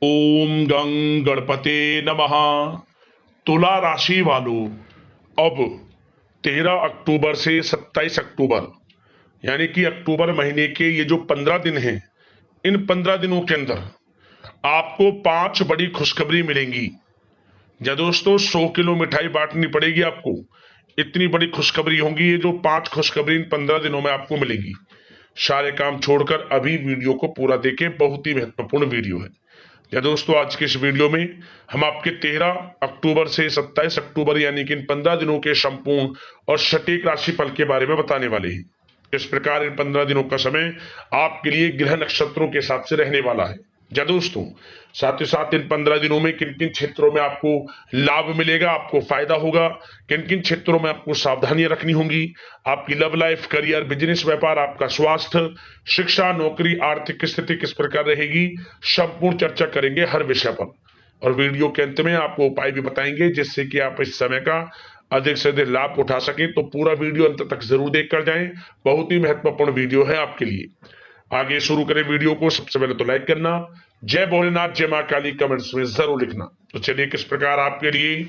ओम गं गणपते नमः। तुला राशि वालों, अब 13 अक्टूबर से 27 अक्टूबर यानी कि अक्टूबर महीने के ये जो 15 दिन हैं, इन 15 दिनों के अंदर आपको 5 बड़ी खुशखबरी मिलेंगी। या दोस्तों, 100 किलो मिठाई बांटनी पड़ेगी आपको। इतनी बड़ी खुशखबरी होंगी। ये जो 5 खुशखबरी इन 15 दिनों में आपको मिलेंगी। सारे काम छोड़कर अभी वीडियो को पूरा देखें, बहुत ही महत्वपूर्ण वीडियो है। या दोस्तों, आज के इस वीडियो में हम आपके 13 अक्टूबर से 27 अक्टूबर यानी कि इन 15 दिनों के संपूर्ण और सटीक राशिफल के बारे में बताने वाले हैं। इस प्रकार इन 15 दिनों का समय आपके लिए ग्रह नक्षत्रों के हिसाब से रहने वाला है। या दोस्तों, साथ ही साथ इन 15 दिनों में किन किन क्षेत्रों में आपको लाभ मिलेगा, आपको फायदा होगा, किन किन क्षेत्रों में आपको सावधानियां रखनी होंगी, आपकी लव लाइफ, करियर, बिजनेस, व्यापार, आपका स्वास्थ्य, शिक्षा, नौकरी, आर्थिक स्थिति किस प्रकार रहेगी, संपूर्ण चर्चा करेंगे हर विषय पर। और वीडियो के अंत में आपको उपाय भी बताएंगे जिससे कि आप इस समय का अधिक से अधिक लाभ उठा सकें। तो पूरा वीडियो अंत तक जरूर देख कर जाएं, बहुत ही महत्वपूर्ण वीडियो है आपके लिए। आगे शुरू करें वीडियो को। सबसे पहले तो लाइक करना, जय भोलेनाथ, जय मां काली कमेंट्स में जरूर लिखना। तो चलिए, किस प्रकार आपके लिए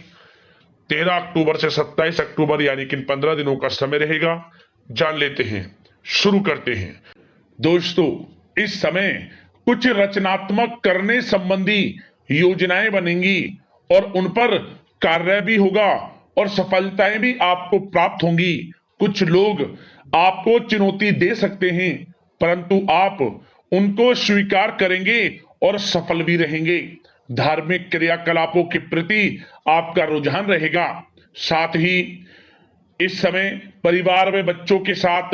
13 अक्टूबर से 27 अक्टूबर यानी कि 15 दिनों का समय रहेगा, जान लेते हैं। शुरू करते हैं। दोस्तों, इस समय कुछ रचनात्मक करने संबंधी योजनाएं बनेंगी और उन पर कार्य भी होगा और सफलताएं भी आपको प्राप्त होंगी। कुछ लोग आपको चुनौती दे सकते हैं, परंतु आप उनको स्वीकार करेंगे और सफल भी रहेंगे। धार्मिक क्रियाकलापों के प्रति आपका रुझान रहेगा। साथ ही इस समय परिवार में बच्चों के साथ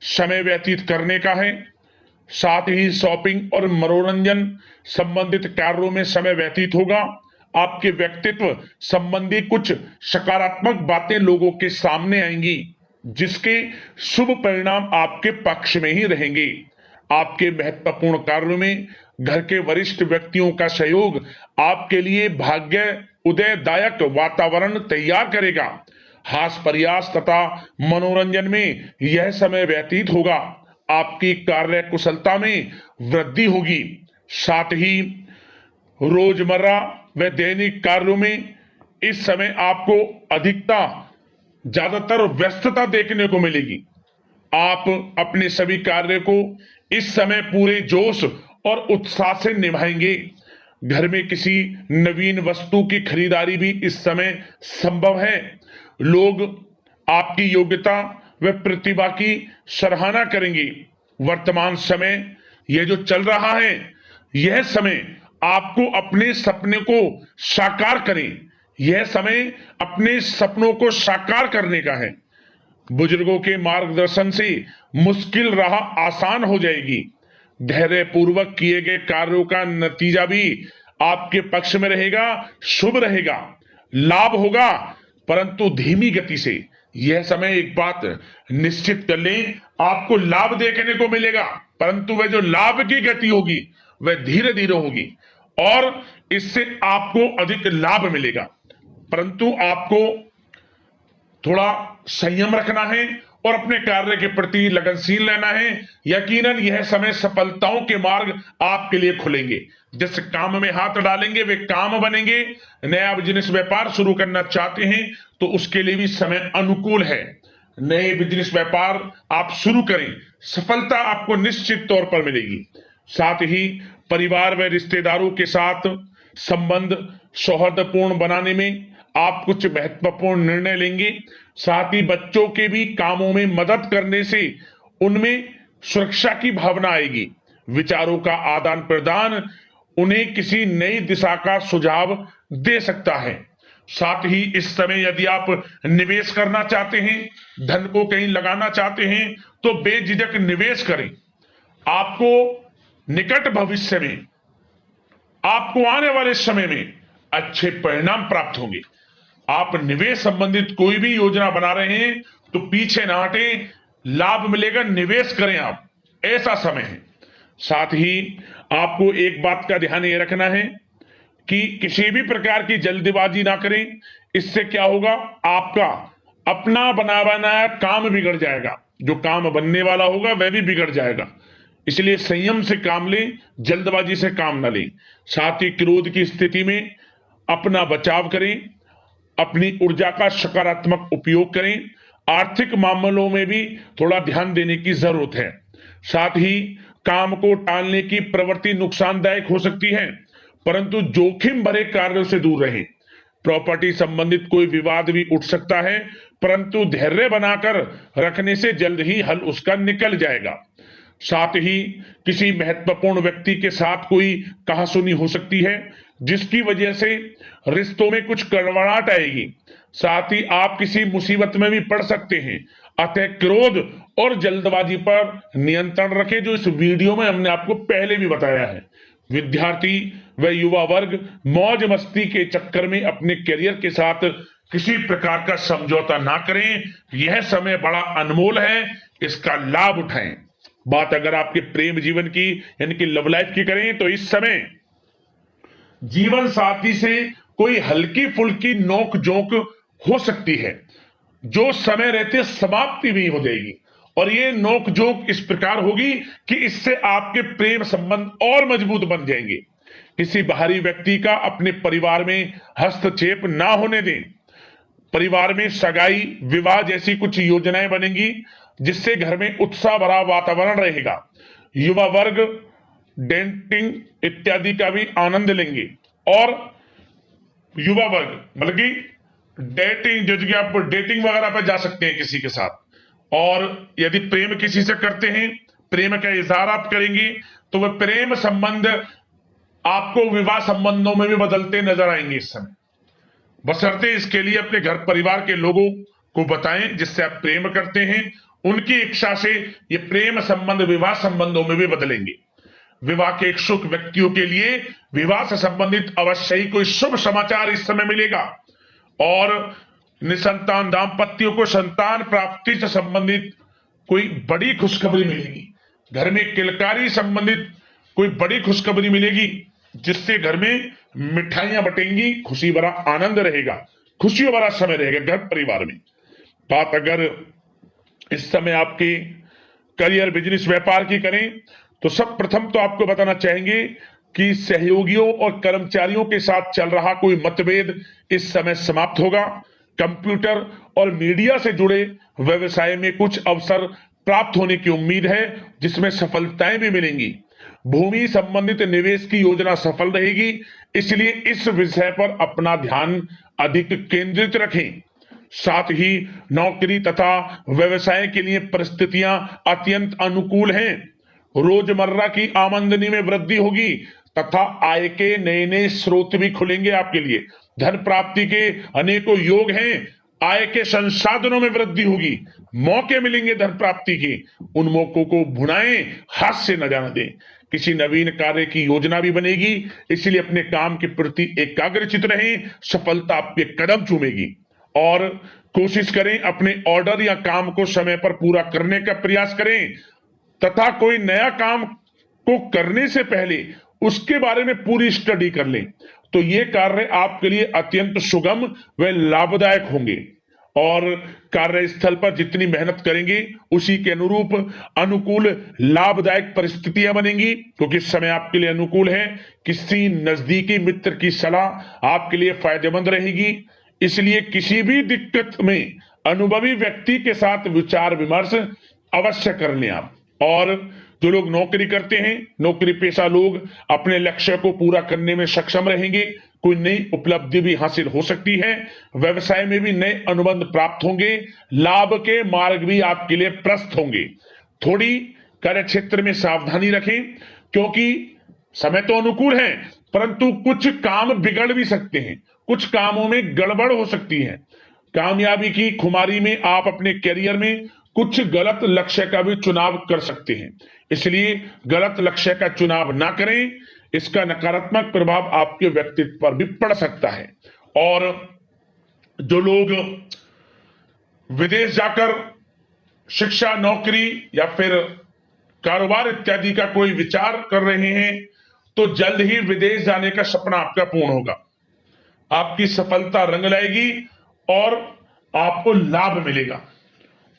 समय व्यतीत करने का है। साथ ही शॉपिंग और मनोरंजन संबंधित कार्यों में समय व्यतीत होगा। आपके व्यक्तित्व संबंधी कुछ सकारात्मक बातें लोगों के सामने आएंगी, जिसके शुभ परिणाम आपके पक्ष में ही रहेंगे। आपके महत्वपूर्ण कार्यों में घर के वरिष्ठ व्यक्तियों का सहयोग आपके लिए भाग्य उदयदायक वातावरण तैयार करेगा। हास्य प्रयास तथा मनोरंजन में यह समय व्यतीत होगा। आपकी कार्य कुशलता में वृद्धि होगी। साथ ही रोजमर्रा व दैनिक कार्यों में इस समय आपको ज्यादातर व्यस्तता देखने को मिलेगी। आप अपने सभी कार्य को इस समय पूरे जोश और उत्साह से निभाएंगे। घर में किसी नवीन वस्तु की खरीदारी भी इस समय संभव है। लोग आपकी योग्यता व प्रतिभा की सराहना करेंगे। वर्तमान समय यह जो चल रहा है, यह समय आपको अपने सपने को साकार करें। यह समय अपने सपनों को साकार करने का है। बुजुर्गों के मार्गदर्शन से मुश्किल राह आसान हो जाएगी। धैर्य पूर्वक किए गए कार्यों का नतीजा भी आपके पक्ष में रहेगा, शुभ रहेगा। लाभ होगा, परंतु धीमी गति से। यह समय एक बात निश्चित कर लें, आपको लाभ देखने को मिलेगा, परंतु वह जो लाभ की गति होगी वह धीरे धीरे होगी और इससे आपको अधिक लाभ मिलेगा। परंतु आपको थोड़ा संयम रखना है और अपने कार्य के प्रति लगनशील रहना है। यकीनन यह समय सफलताओं के मार्ग आपके लिए खुलेंगे। जिस काम में हाथ डालेंगे वे काम बनेंगे। नया बिजनेस व्यापार शुरू करना चाहते हैं तो उसके लिए भी समय अनुकूल है। नए बिजनेस व्यापार आप शुरू करें, सफलता आपको निश्चित तौर पर मिलेगी। साथ ही परिवार व रिश्तेदारों के साथ संबंध सौहार्दपूर्ण बनाने में आप कुछ महत्वपूर्ण निर्णय लेंगे। साथ ही बच्चों के भी कामों में मदद करने से उनमें सुरक्षा की भावना आएगी। विचारों का आदान प्रदान उन्हें किसी नई दिशा का सुझाव दे सकता है। साथ ही इस समय यदि आप निवेश करना चाहते हैं, धन को कहीं लगाना चाहते हैं, तो बेझिझक निवेश करें। आपको निकट भविष्य में, आपको आने वाले समय में अच्छे परिणाम प्राप्त होंगे। आप निवेश संबंधित कोई भी योजना बना रहे हैं तो पीछे ना हटें, लाभ मिलेगा, निवेश करें आप, ऐसा समय है। साथ ही आपको एक बात का ध्यान ये रखना है कि किसी भी प्रकार की जल्दबाजी ना करें। इससे क्या होगा, आपका अपना बना बनाया काम बिगड़ जाएगा। जो काम बनने वाला होगा वह भी बिगड़ जाएगा। इसलिए संयम से काम लें, जल्दबाजी से काम न लें। साथ ही क्रोध की स्थिति में अपना बचाव करें, अपनी ऊर्जा का सकारात्मक उपयोग करें। आर्थिक मामलों में भी थोड़ा ध्यान देने की जरूरत है। साथ ही काम को टालने की प्रवृत्ति नुकसानदायक हो सकती है, परंतु जोखिम भरे कार्यों से दूर रहें। प्रॉपर्टी संबंधित कोई विवाद भी उठ सकता है, परंतु धैर्य बनाकर रखने से जल्द ही हल उसका निकल जाएगा। साथ ही किसी महत्वपूर्ण व्यक्ति के साथ कोई कहासुनी हो सकती है, जिसकी वजह से रिश्तों में कुछ कड़वाहट आएगी। साथ ही आप किसी मुसीबत में भी पड़ सकते हैं। अतः क्रोध और जल्दबाजी पर नियंत्रण रखें, जो इस वीडियो में हमने आपको पहले भी बताया है। विद्यार्थी व युवा वर्ग मौज मस्ती के चक्कर में अपने करियर के साथ किसी प्रकार का समझौता ना करें। यह समय बड़ा अनमोल है, इसका लाभ उठाएं। बात अगर आपके प्रेम जीवन की यानी कि लव लाइफ की करें, तो इस समय जीवन साथी से कोई हल्की फुल्की नोक झोंक हो सकती है, जो समय रहते समाप्ति भी हो जाएगी। और ये नोक झोंक इस प्रकार होगी कि इससे आपके प्रेम संबंध और मजबूत बन जाएंगे। किसी बाहरी व्यक्ति का अपने परिवार में हस्तक्षेप ना होने दें। परिवार में सगाई, विवाह जैसी कुछ योजनाएं बनेंगी, जिससे घर में उत्साह भरा वातावरण रहेगा। युवा वर्ग डेटिंग इत्यादि का भी आनंद लेंगे। और युवा वर्ग मतलब कि डेटिंग, जो कि आप डेटिंग वगैरह पर जा सकते हैं किसी के साथ। और यदि प्रेम किसी से करते हैं, प्रेम का इजहार आप करेंगे, तो वह प्रेम संबंध आपको विवाह संबंधों में भी बदलते नजर आएंगे इस समय। बशर्ते इसके लिए अपने घर परिवार के लोगों को बताएं जिससे आप प्रेम करते हैं। उनकी इच्छा से ये प्रेम संबंध विवाह संबंधों में भी बदलेंगे। विवाह के इच्छुक व्यक्तियों के लिए विवाह से संबंधित अवश्य ही कोई शुभ समाचार इस समय मिलेगा। और निसंतान दाम्पत्यों को संतान प्राप्ति से संबंधित कोई बड़ी खुशखबरी मिलेगी। घर में किलकारी संबंधित कोई बड़ी खुशखबरी मिलेगी, जिससे घर में मिठाइयां बटेंगी, खुशी भरा आनंद रहेगा, खुशियों भरा समय रहेगा घर परिवार में। बात अगर इस समय आपके करियर, बिजनेस, व्यापार की करें, तो सब प्रथम तो आपको बताना चाहेंगे कि सहयोगियों और कर्मचारियों के साथ चल रहा कोई मतभेद इस समय समाप्त होगा। कंप्यूटर और मीडिया से जुड़े व्यवसाय में कुछ अवसर प्राप्त होने की उम्मीद है, जिसमें सफलताएं भी मिलेंगी। भूमि संबंधित निवेश की योजना सफल रहेगी, इसलिए इस विषय पर अपना ध्यान अधिक केंद्रित रखें। साथ ही नौकरी तथा व्यवसाय के लिए परिस्थितियां अत्यंत अनुकूल हैं। रोजमर्रा की आमदनी में वृद्धि होगी तथा आय के नए नए स्रोत भी खुलेंगे आपके लिए। धन प्राप्ति के अनेकों योग हैं। आय के संसाधनों में वृद्धि होगी, मौके मिलेंगे धन प्राप्ति के। उन मौकों को भुनाएं, हाथ से न जाने दें। किसी नवीन कार्य की योजना भी बनेगी, इसलिए अपने काम के प्रति एकाग्रचित रहें। सफलता आपके कदम चूमेगी। और कोशिश करें अपने ऑर्डर या काम को समय पर पूरा करने का प्रयास करें तथा कोई नया काम को करने से पहले उसके बारे में पूरी स्टडी कर लें, तो ये कार्य आपके लिए अत्यंत सुगम व लाभदायक होंगे। और कार्यस्थल पर जितनी मेहनत करेंगे, उसी के अनुरूप अनुकूल लाभदायक परिस्थितियां बनेंगी, क्योंकि समय आपके लिए अनुकूल है। किसी नजदीकी मित्र की सलाह आपके लिए फायदेमंद रहेगी, इसलिए किसी भी दिक्कत में अनुभवी व्यक्ति के साथ विचार विमर्श अवश्य कर लें आप। और जो लोग नौकरी करते हैं, नौकरी पेशा लोग अपने लक्ष्य को पूरा करने में सक्षम रहेंगे। कोई नई उपलब्धि भी हासिल हो सकती है। व्यवसाय में भी नए अनुबंध प्राप्त होंगे। लाभ के मार्ग भी आपके लिए प्रशस्त होंगे। थोड़ी कार्य क्षेत्र में सावधानी रखें, क्योंकि समय तो अनुकूल है, परंतु कुछ काम बिगड़ भी सकते हैं, कुछ कामों में गड़बड़ हो सकती है। कामयाबी की खुमारी में आप अपने करियर में कुछ गलत लक्ष्य का भी चुनाव कर सकते हैं, इसलिए गलत लक्ष्य का चुनाव ना करें। इसका नकारात्मक प्रभाव आपके व्यक्तित्व पर भी पड़ सकता है। और जो लोग विदेश जाकर शिक्षा, नौकरी या फिर कारोबार इत्यादि का कोई विचार कर रहे हैं, तो जल्द ही विदेश जाने का सपना आपका पूर्ण होगा। आपकी सफलता रंग लाएगी और आपको लाभ मिलेगा।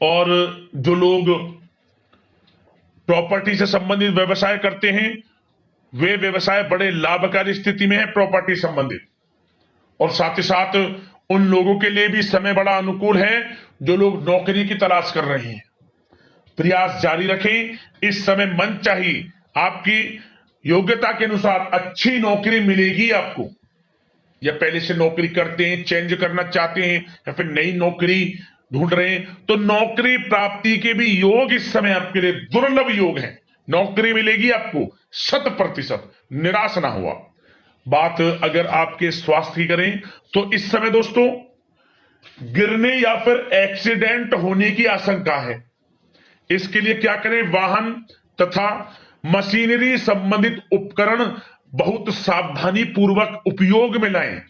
और जो लोग प्रॉपर्टी से संबंधित व्यवसाय करते हैं, वे व्यवसाय बड़े लाभकारी स्थिति में है प्रॉपर्टी संबंधित। और साथ ही साथ उन लोगों के लिए भी समय बड़ा अनुकूल है जो लोग नौकरी की तलाश कर रहे हैं। प्रयास जारी रखें, इस समय मन चाहिए आपकी योग्यता के अनुसार अच्छी नौकरी मिलेगी आपको। या पहले से नौकरी करते हैं, चेंज करना चाहते हैं, या फिर नई नौकरी ढूंढ रहे हैं, तो नौकरी प्राप्ति के भी योग इस समय आपके लिए दुर्लभ योग हैं। नौकरी मिलेगी आपको 100%, निराश ना हुआ। बात अगर आपके स्वास्थ्य की करें तो इस समय दोस्तों गिरने या फिर एक्सीडेंट होने की आशंका है। इसके लिए क्या करें, वाहन तथा मशीनरी संबंधित उपकरण बहुत सावधानी पूर्वक उपयोग में लाएं,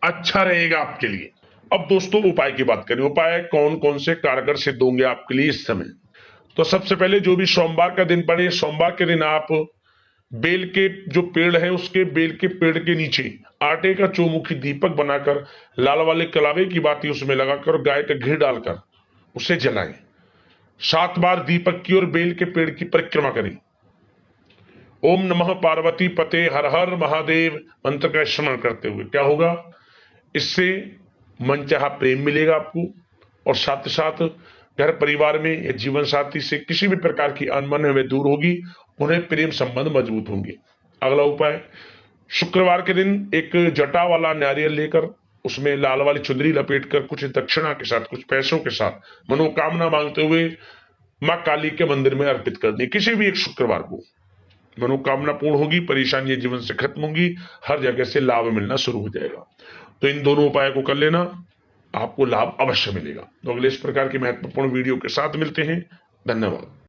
अच्छा रहेगा आपके लिए। अब दोस्तों उपाय की बात करें, उपाय कौन कौन से कारगर सिद्ध होंगे आपके लिए इस समय। तो सबसे पहले जो भी सोमवार का दिन पड़े, सोमवार के दिन आप बेल के जो पेड़ है उसके बेल के पेड़ के नीचे आटे का चौमुखी दीपक बनाकर लाल वाले कलावे की बाती उसमें लगाकर गाय का घी डालकर उसे जलाएं। 7 बार दीपक की और बेल के पेड़ की परिक्रमा करें। ओम नमः पार्वती पते हर हर महादेव मंत्र का स्मरण करते हुए क्या होगा, इससे मनचाहा प्रेम मिलेगा आपको, और साथ ही साथ घर परिवार में या जीवन साथी से किसी भी प्रकार की अनबन है दूर होगी, उन्हें प्रेम संबंध मजबूत होंगे। अगला उपाय, शुक्रवार के दिन एक जटा वाला नारियल लेकर उसमें लाल वाली चुंदरी लपेटकर कुछ दक्षिणा के साथ, कुछ पैसों के साथ मनोकामना मांगते हुए मां काली के मंदिर में अर्पित कर दी। किसी भी एक शुक्रवार को मनोकामना पूर्ण होगी, परेशानियां जीवन से खत्म होंगी, हर जगह से लाभ मिलना शुरू हो जाएगा। तो इन दोनों उपाय को कर लेना, आपको लाभ अवश्य मिलेगा। तो अगले इस प्रकार की महत्वपूर्ण वीडियो के साथ मिलते हैं। धन्यवाद।